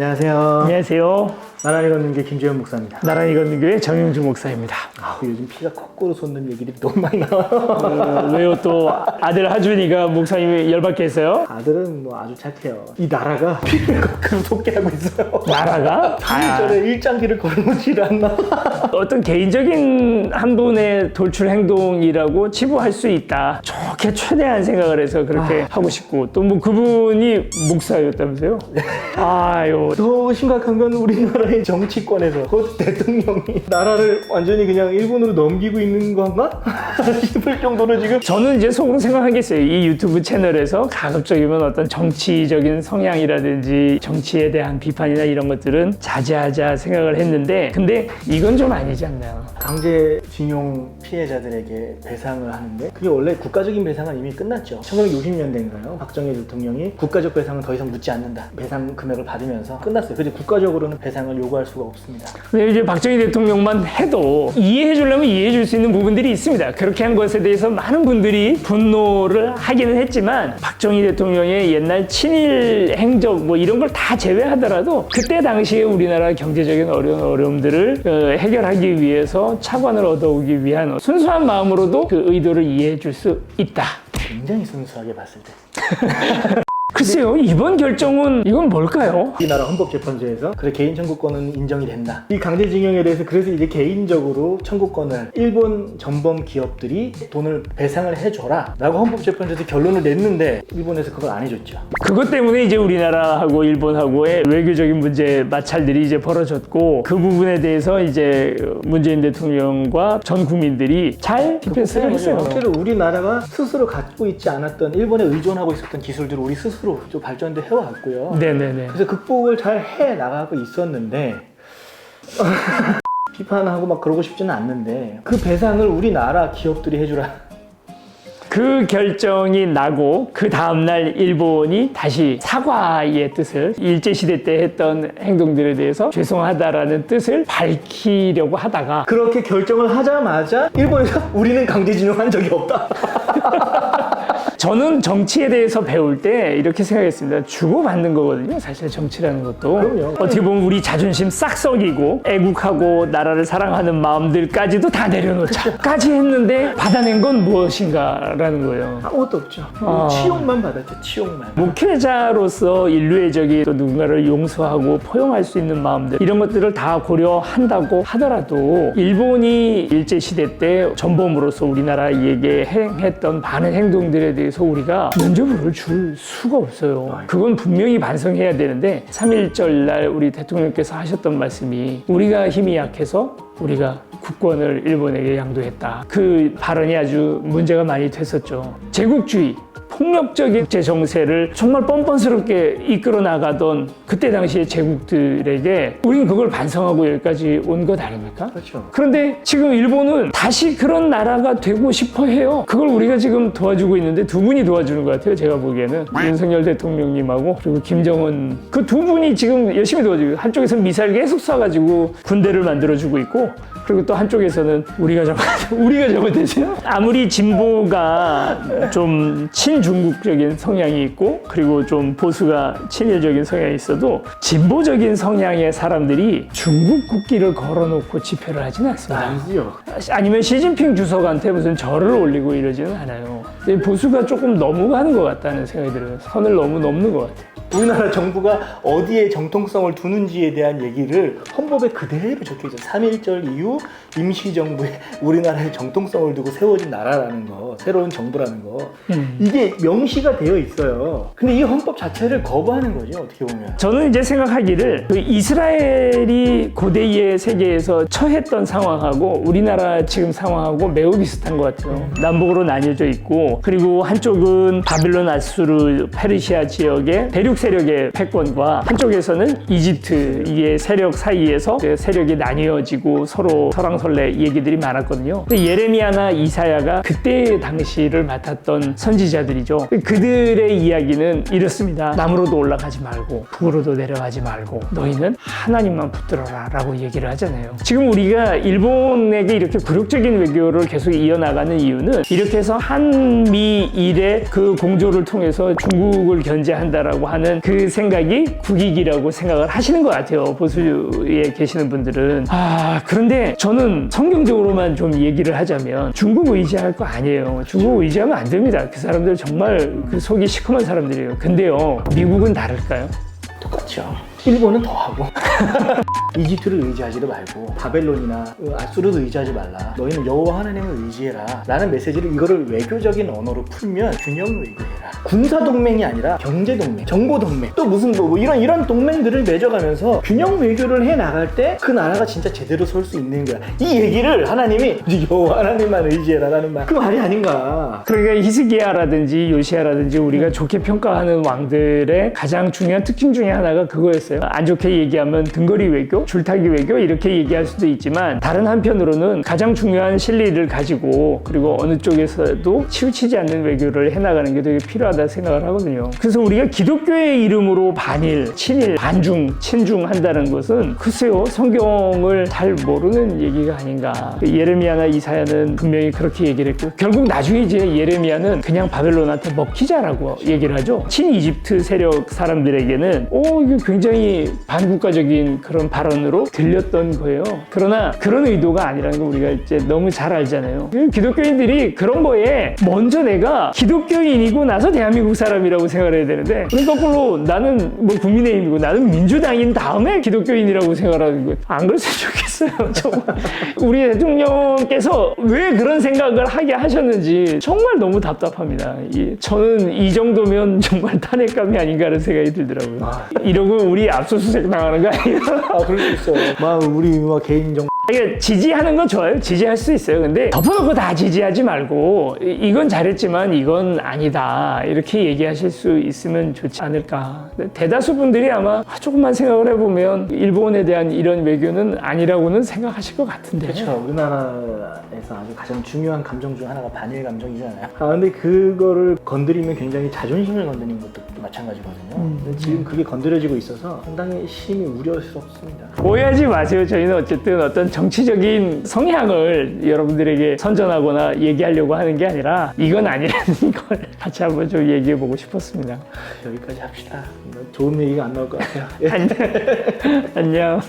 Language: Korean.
안녕하세요. 안녕하세요. 나란히 걷는 게 김재현 목사입니다. 나란히 걷는 교회 정영주 목사입니다. 요즘 피가 거꾸로 솟는 얘기들이 너무 많이 나와요. 왜요? 또 아들 하준이가 목사님이 열받게 했어요? 아들은 뭐 아주 착해요. 이 나라가 피를 거꾸로 솟게 하고 있어요. 나라가? 3일절에 일장기를 걸어놓지 않나? 어떤 개인적인 한 분의 돌출 행동이라고 치부할 수 있다. 좋게 최대한 생각을 해서 그렇게 하고 싶고 또 뭐 그분이 목사였다면서요? 아유. 더 심각한 건 우리나라의 정치권에서 그 대통령이 나라를 완전히 그냥 일본으로 넘기고 있는 건가? 싶을 정도로 지금 저는 이제 속으로 생각하겠어요. 이 유튜브 채널에서 가급적이면 어떤 정치적인 성향이라든지 정치에 대한 비판이나 이런 것들은 자제하자 생각을 했는데 근데 이건 좀 아니지 않나요? 강제징용 피해자들에게 배상을 하는데 그게 원래 국가적인 배상은 이미 끝났죠. 1960년대인가요? 박정희 대통령이 국가적 배상은 더 이상 묻지 않는다. 배상 금액을 받으면서 끝났어요. 그래서 국가적으로는 배상을 요구할 수가 없습니다. 근데 이제 박정희 대통령만 해도 이해해 주려면 이해해 줄 수 있는 부분들이 있습니다. 그렇게 한 것에 대해서 많은 분들이 분노를 하기는 했지만 박정희 대통령의 옛날 친일 행적 뭐 이런 걸 다 제외하더라도 그때 당시에 우리나라 경제적인 어려움들을 해결하기 위해서 차관을 얻어오기 위한 순수한 마음으로도 그 의도를 이해해 줄 수 있다. 굉장히 순수하게 봤을 때. 글쎄요, 이번 결정은 이건 뭘까요? 우리나라 헌법재판소에서 그래 개인 청구권은 인정이 된다. 이 강제징용에 대해서 그래서 이제 개인적으로 청구권을 일본 전범 기업들이 돈을 배상을 해줘라 라고 헌법재판소에서 결론을 냈는데 일본에서 그걸 안 해줬죠. 그것 때문에 이제 우리나라하고 일본하고의 외교적인 문제 마찰들이 이제 벌어졌고 그 부분에 대해서 이제 문재인 대통령과 전 국민들이 잘 디펜스를 했어요. 실제로 우리나라가 스스로 갖고 있지 않았던 일본에 의존하고 있었던 기술들을 우리 스스로 좀 발전도 해왔고요. 네네네. 그래서 극복을 잘 해 나가고 있었는데 비판하고 막 그러고 싶지는 않는데 그 배상을 우리나라 기업들이 해주라. 그 결정이 나고 그 다음날 일본이 다시 사과의 뜻을 일제시대 때 했던 행동들에 대해서 죄송하다라는 뜻을 밝히려고 하다가 그렇게 결정을 하자마자 일본에서 우리는 강제징용한 적이 없다. 저는 정치에 대해서 배울 때 이렇게 생각했습니다. 주고받는 거거든요. 사실 정치라는 것도. 그럼요. 어떻게 보면 우리 자존심 싹 썩이고 애국하고 나라를 사랑하는 마음들까지도 다 내려놓자. 까지 했는데 받아낸 건 무엇인가라는 거예요. 아무것도 없죠. 치욕만 받았죠. 치욕만. 목회자로서 인류의 적이 또 누군가를 용서하고 포용할 수 있는 마음들 이런 것들을 다 고려한다고 하더라도 일본이 일제시대 때 전범으로서 우리나라에게 행했던 많은 행동들에 대해서 우리가 면죄부를 줄 수가 없어요. 그건 분명히 반성해야 되는데 3.1절 날 우리 대통령께서 하셨던 말씀이 우리가 힘이 약해서 우리가 국권을 일본에게 양도했다. 그 발언이 아주 문제가 많이 됐었죠. 제국주의 폭력적인 국제 정세를 정말 뻔뻔스럽게 이끌어 나가던 그때 당시의 제국들에게 우리는 그걸 반성하고 여기까지 온 것 아닙니까? 그렇죠. 그런데 지금 일본은 다시 그런 나라가 되고 싶어 해요. 그걸 우리가 지금 도와주고 있는데 두 분이 도와주는 것 같아요. 제가 보기에는 윤석열 대통령님하고 그리고 김정은 그 두 분이 지금 열심히 도와주고 한쪽에서 미사일 계속 쏴가지고 군대를 만들어주고 있고 그리고 또 한쪽에서는 우리가 잘못했어요. 아무리 진보가 좀 친중국적인 성향이 있고 그리고 좀 보수가 친일적인 성향이 있어도 진보적인 성향의 사람들이 중국 국기를 걸어놓고 집회를 하지는 않습니다. 아니죠. 아니면 시진핑 주석한테 무슨 절을 올리고 이러지는 않아요. 보수가 조금 넘어가는 것 같다는 생각이 들어요. 선을 너무 넘는 것 같아요. 우리나라 정부가 어디에 정통성을 두는지에 대한 얘기를 헌법에 그대로 적혀있죠. 3.1절 이후 임시정부에 우리나라의 정통성을 두고 세워진 나라라는 거, 새로운 정부라는 거 이게 명시가 되어 있어요. 근데 이 헌법 자체를 거부하는 거죠. 어떻게 보면. 저는 이제 생각하기를 그 이스라엘이 고대의 세계에서 처했던 상황하고 우리나라 지금 상황하고 매우 비슷한 것 같아요. 남북으로 나뉘어져 있고 그리고 한쪽은 바빌론 아수르 페르시아 지역의 대륙 세력의 패권과 한쪽에서는 이집트의 세력 사이에서 세력이 나뉘어지고 서로 설왕설래 얘기들이 많았거든요. 근데 예레미야나 이사야가 그때 당시를 맡았던 선지자들이죠. 그들의 이야기는 이렇습니다. 남으로도 올라가지 말고 북으로도 내려가지 말고 너희는 하나님만 붙들어라 라고 얘기를 하잖아요. 지금 우리가 일본에게 이렇게 굴욕적인 외교를 계속 이어나가는 이유는 이렇게 해서 한미일의 그 공조를 통해서 중국을 견제한다라고 하는 하는 그 생각이 국익이라고 생각을 하시는 것 같아요. 보수에 계시는 분들은. 그런데 저는 성경적으로만 좀 얘기를 하자면 중국 의지할 거 아니에요. 중국 의지하면 안 됩니다. 그 사람들 정말 그 속이 시커먼 사람들이에요. 근데요, 미국은 다를까요? 똑같죠. 일본은 더하고 이집트를 의지하지도 말고 바벨론이나 아수르도 의지하지 말라. 너희는 여호와 하나님을 의지해라 라는 메시지를 이거를 외교적인 언어로 풀면 균형 외교해라. 군사 동맹이 아니라 경제 동맹, 정보 동맹, 또 무슨 뭐 이런 동맹들을 맺어가면서 균형 외교를 해 나갈 때 그 나라가 진짜 제대로 설 수 있는 거야. 이 얘기를 하나님이 여호와 하나님만 의지해라라는 말, 그 말이 아닌가. 그러니까 히스기야라든지 요시야라든지 우리가 좋게 평가하는 왕들의 가장 중요한 특징 중에 하나가 그거였어요. 안 좋게 얘기하면 등거리 외교, 줄타기 외교 이렇게 얘기할 수도 있지만 다른 한편으로는 가장 중요한 실리를 가지고 그리고 어느 쪽에서도 치우치지 않는 외교를 해나가는 게 되게 필요하다 생각을 하거든요. 그래서 우리가 기독교의 이름으로 반일, 친일, 반중, 친중 한다는 것은 글쎄요, 성경을 잘 모르는 얘기가 아닌가. 예레미야나 이사야는 분명히 그렇게 얘기를 했고 결국 나중에 이제 예레미야는 그냥 바벨론한테 먹히자라고 얘기를 하죠. 친이집트 세력 사람들에게는 이게 굉장히 반국가적인 그런 발언으로 들렸던 거예요. 그러나 그런 의도가 아니라는 걸 우리가 이제 너무 잘 알잖아요. 기독교인들이 그런 거에 먼저 내가 기독교인이고 나서 대한민국 사람이라고 생각을 해야 되는데 거꾸로 나는 뭐 국민의힘이고 나는 민주당인 다음에 기독교인이라고 생각하는 거 안 그랬으면 좋겠어요. 정말 우리 대통령께서 왜 그런 생각을 하게 하셨는지 정말 너무 답답합니다. 저는 이 정도면 정말 탄핵감이 아닌가 하는 생각이 들더라고요. 이러고 우리 압수수색 당하는 거 아니에요? 그럴 수 있어요. 우리 개인정 이게 지지하는 건 좋아요. 지지할 수 있어요. 근데 덮어놓고 다 지지하지 말고 이건 잘했지만 이건 아니다. 이렇게 얘기하실 수 있으면 좋지 않을까. 대다수 분들이 아마 조금만 생각을 해보면 일본에 대한 이런 외교는 아니라고는 생각하실 것 같은데. 그렇죠. 우리나라에서 아주 가장 중요한 감정 중 하나가 반일 감정이잖아요. 근데 그거를 건드리면 굉장히 자존심을 건드리는 것도 마찬가지거든요. 근데 지금 그게 건드려지고 있어서 상당히 심히 우려스럽습니다. 오해하지 마세요. 저희는 어쨌든 어떤 정치적인 성향을 여러분들에게 선전하거나 얘기하려고 하는 게 아니라 이건 아니라는 걸 같이 한번 좀 얘기해 보고 싶었습니다. 여기까지 합시다. 좋은 얘기가 안 나올 것 같아요. 안녕.